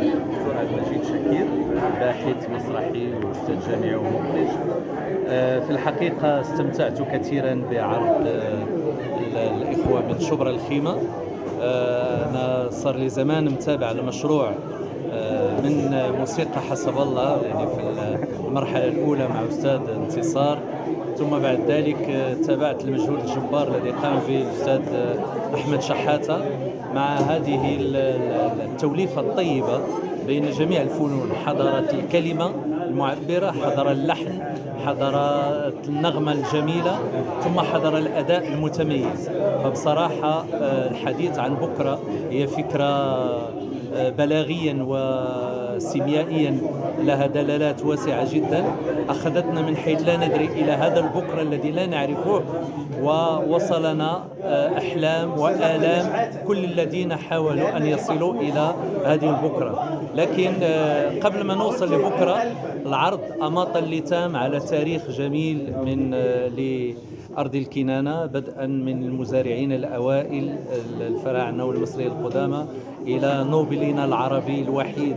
الدكتور عبد المجيد شكير، باحث مسرحي وأستاذ جامعي ومخرج. في الحقيقة استمتعت كثيرا بعرض الإخوة من شبرا الخيمة. أنا صار لي زمان متابع المشروع من موسيقى حسب الله، يعني في المرحلة الأولى مع أستاذ انتصار، ثم بعد ذلك تابعت المجهود الجبار الذي قام به الأستاذ أحمد شحاتة مع هذه التوليفة الطيبة بين جميع الفنون، حضارة الكلمة المعبرة، حضر اللحن، حضر النغمة الجميلة، ثم حضر الأداء المتميز. فبصراحة الحديث عن بكرة هي فكرة بلاغيا وسيميائيا لها دلالات واسعة جدا، أخذتنا من حيث لا ندري إلى هذا البكرة الذي لا نعرفه، ووصلنا أحلام وآلام كل الذين حاولوا أن يصلوا إلى هذه البكرة. لكن قبل ما نوصل لبكرة، العرض أماط اللتام على تاريخ جميل من لأرض الكنانة، بدءا من المزارعين الأوائل الفراعنة والمصريين القدامى إلى نوبلنا العربي الوحيد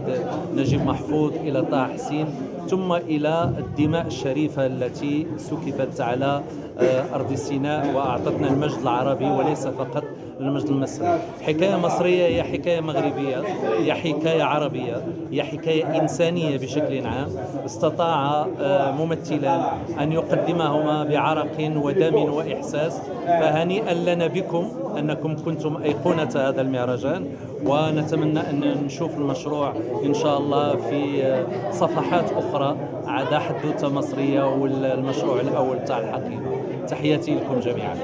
نجيب محفوظ، إلى طه حسين، ثم إلى الدماء الشريفة التي سكبت على أرض سيناء وأعطتنا المجد العربي وليس فقط المجد المصري. حكاية مصرية هي حكاية مغربية، هي حكاية عربية، هي حكاية إنسانية بشكل عام. استطاع ممثلان أن يقدمهما بعرق ودم وإحساس، فهنيئا لنا بكم أنكم كنتم أيقونة هذا المهرجان، ونتمنى أن نشوف المشروع إن شاء الله في صفحات أخرى عدا حدوتة مصرية والمشروع الأول تاع الحقيبة. تحياتي لكم جميعا.